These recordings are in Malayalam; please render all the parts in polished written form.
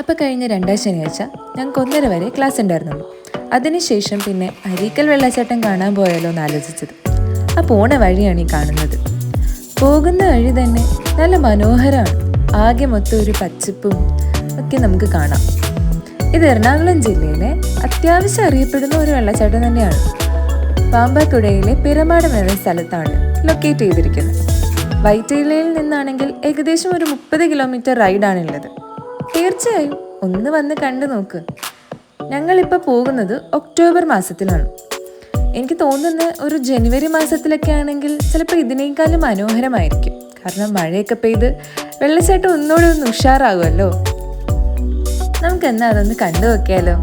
ഇപ്പോൾ കഴിഞ്ഞ 2ാം ശനിയാഴ്ച ഞങ്ങൾക്ക് 1:30 വരെ ക്ലാസ് ഉണ്ടായിരുന്നുള്ളൂ. അതിനുശേഷം പിന്നെ അരീക്കൽ വെള്ളച്ചാട്ടം കാണാൻ പോയാലോ എന്ന് ആലോചിച്ചത്. ആ പോണ വഴിയാണ് ഈ കാണുന്നത്. പോകുന്ന വഴി തന്നെ നല്ല മനോഹരമാണ്. ആകെ മൊത്തം ഒരു പച്ചപ്പും ഒക്കെ നമുക്ക് കാണാം. ഇത് എറണാകുളം ജില്ലയിലെ അത്യാവശ്യം അറിയപ്പെടുന്ന ഒരു വെള്ളച്ചാട്ടം തന്നെയാണ്. പാmpakudaയിലെ പീരമാടം എന്ന സ്ഥലത്താണ് ലൊക്കേറ്റ് ചെയ്തിരിക്കുന്നത്. വൈറ്റിലയിൽ നിന്നാണെങ്കിൽ ഏകദേശം ഒരു 30 കിലോമീറ്റർ റൈഡാണുള്ളത്. തീർച്ചയായും ഒന്ന് വന്ന് കണ്ടു നോക്ക്. ഞങ്ങളിപ്പോൾ പോകുന്നത് ഒക്ടോബർ മാസത്തിലാണ്. എനിക്ക് തോന്നുന്ന ഒരു ജനുവരി മാസത്തിലൊക്കെ ആണെങ്കിൽ ചിലപ്പോൾ ഇതിനേക്കാളും മനോഹരമായിരിക്കും. കാരണം മഴയൊക്കെ പെയ്ത് വെള്ളച്ചാട്ടം ഒന്നുകൂടെ ഒന്ന് ഉഷാറാകുമല്ലോ. നമുക്കെന്നാ അതൊന്ന് കണ്ടു നോക്കിയാലോ.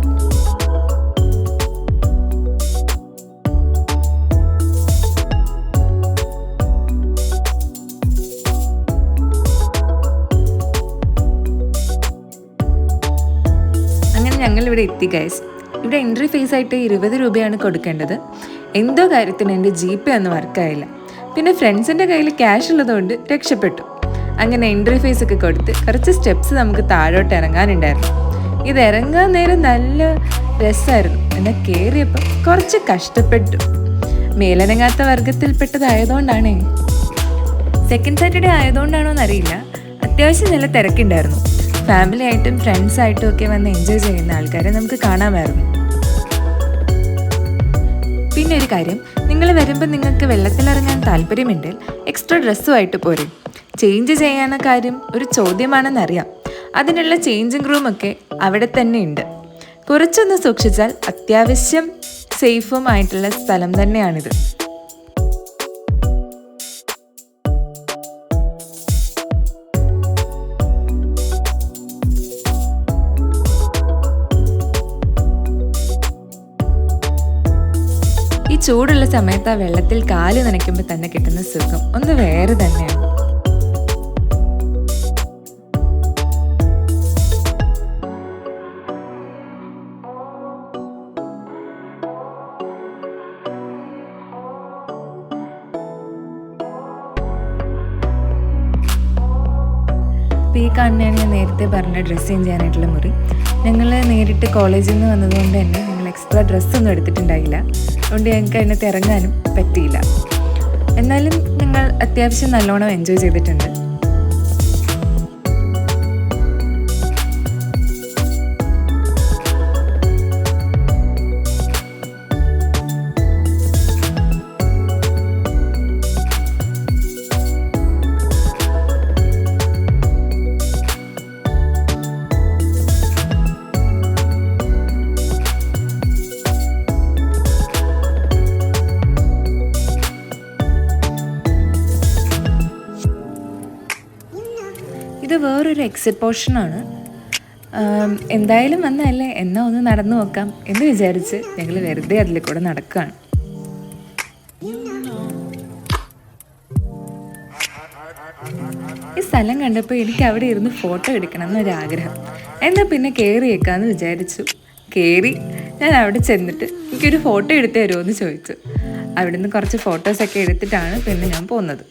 അങ്ങനെ ഞങ്ങളിവിടെ എത്തി ഗൈസ്. ഇവിടെ എൻട്രി ഫീസ് ആയിട്ട് 20 രൂപയാണ് കൊടുക്കേണ്ടത്. എന്തോ കാര്യത്തിന് എൻ്റെ GPay ഒന്നും വർക്കായില്ല. പിന്നെ ഫ്രണ്ട്സിൻ്റെ കയ്യിൽ ക്യാഷ് ഉള്ളതുകൊണ്ട് രക്ഷപ്പെട്ടു. അങ്ങനെ എൻട്രി ഫീസ് ഒക്കെ കൊടുത്ത് കുറച്ച് സ്റ്റെപ്സ് നമുക്ക് താഴോട്ട് ഇറങ്ങാനുണ്ടായിരുന്നു. ഇത് ഇറങ്ങാൻ നേരം നല്ല രസമായിരുന്നു. എന്നാൽ കയറിയപ്പോൾ കുറച്ച് കഷ്ടപ്പെട്ടു. മേലനങ്ങാത്ത വർഗത്തിൽപ്പെട്ടതായതുകൊണ്ടാണേ. സെക്കൻഡ് സാറ്റർഡേ ആയതുകൊണ്ടാണോ എന്നറിയില്ല, അത്യാവശ്യം നല്ല തിരക്കുണ്ടായിരുന്നു. ഫാമിലി ആയിട്ടും ഫ്രണ്ട്സായിട്ടും ഒക്കെ വന്ന് എൻജോയ് ചെയ്യുന്ന ആൾക്കാരെ നമുക്ക് കാണാമായിരുന്നു. പിന്നെ ഒരു കാര്യം, നിങ്ങൾ വരുമ്പോൾ നിങ്ങൾക്ക് വെള്ളത്തിലിറങ്ങാൻ താല്പര്യമുണ്ടെങ്കിൽ എക്സ്ട്രാ ഡ്രസ്സുമായിട്ട് പോരെ. ചേഞ്ച് ചെയ്യാന കാര്യം ഒരു ചോദ്യമാണെന്നറിയാം. അതിനുള്ള ചേഞ്ചിങ് റൂമൊക്കെ അവിടെ തന്നെ ഉണ്ട്. കുറച്ചൊന്ന് സൂക്ഷിച്ചാൽ അത്യാവശ്യം സേഫും ആയിട്ടുള്ള സ്ഥലം തന്നെയാണിത്. ഈ ചൂടുള്ള സമയത്ത് ആ വെള്ളത്തിൽ കാല് നനയ്ക്കുമ്പോൾ തന്നെ കിട്ടുന്ന സുഖം ഒന്ന് വേറെ തന്നെയാണ്. ഈ കാണുന്നതാണ് ഞാൻ നേരത്തെ പറഞ്ഞ ഡ്രസ്സ് ചേഞ്ച് ചെയ്യാനായിട്ടുള്ള മുറി. ഞങ്ങൾ നേരിട്ട് കോളേജിൽ നിന്ന് വന്നതുകൊണ്ട് തന്നെ ഞങ്ങൾ എക്സ്ട്രാ ഡ്രസ്സൊന്നും എടുത്തിട്ടുണ്ടായില്ല. അതുകൊണ്ട് ഞങ്ങൾക്ക് അതിനകത്ത് ഇറങ്ങാനും പറ്റിയില്ല. എന്നാലും ഞങ്ങൾ അത്യാവശ്യം നല്ലോണം എൻജോയ് ചെയ്തിട്ടുണ്ട്. ഇത് വേറൊരു എക്സിറ്റ് പോർഷനാണ്. എന്തായാലും വന്നതല്ലേ, എന്നാൽ ഒന്ന് നടന്നു നോക്കാം എന്ന് വിചാരിച്ച് ഞങ്ങൾ വെറുതെ അതിൽ കൂടെ നടക്കുകയാണ്. ഈ സ്ഥലം കണ്ടപ്പോൾ എനിക്ക് അവിടെ ഇരുന്ന് ഫോട്ടോ എടുക്കണം എന്നൊരാഗ്രഹം. എന്നാൽ പിന്നെ കയറിയേക്കാന്ന് വിചാരിച്ചു. കയറി ഞാൻ അവിടെ ചെന്നിട്ട് എനിക്കൊരു ഫോട്ടോ എടുത്ത് തരുമോ എന്ന് ചോദിച്ചു. അവിടെ നിന്ന് കുറച്ച് ഫോട്ടോസൊക്കെ എടുത്തിട്ടാണ് പിന്നെ ഞാൻ പോകുന്നത്.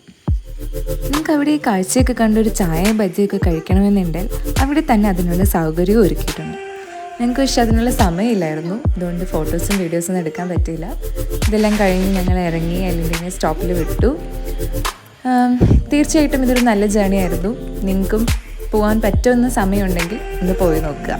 നിങ്ങൾക്ക് അവിടെ ഈ കാഴ്ചയൊക്കെ കണ്ടൊരു ചായയും ബജ്ജിയൊക്കെ കഴിക്കണമെന്നുണ്ടെങ്കിൽ അവിടെ തന്നെ അതിനുള്ള സൗകര്യവും ഒരുക്കിയിട്ടുണ്ട്. ഞങ്ങൾക്ക് പക്ഷെ അതിനുള്ള സമയമില്ലായിരുന്നു. അതുകൊണ്ട് ഫോട്ടോസും വീഡിയോസൊന്നും എടുക്കാൻ പറ്റിയില്ല. ഇതെല്ലാം കഴിഞ്ഞ് ഞങ്ങൾ ഇറങ്ങി അല്ലെങ്കിൽ സ്റ്റോപ്പിൽ വിട്ടു. തീർച്ചയായിട്ടും ഇതൊരു നല്ല ജേർണി ആയിരുന്നു. നിങ്ങൾക്കും പോകാൻ പറ്റുമെന്ന് സമയമുണ്ടെങ്കിൽ ഒന്ന് പോയി നോക്കുക.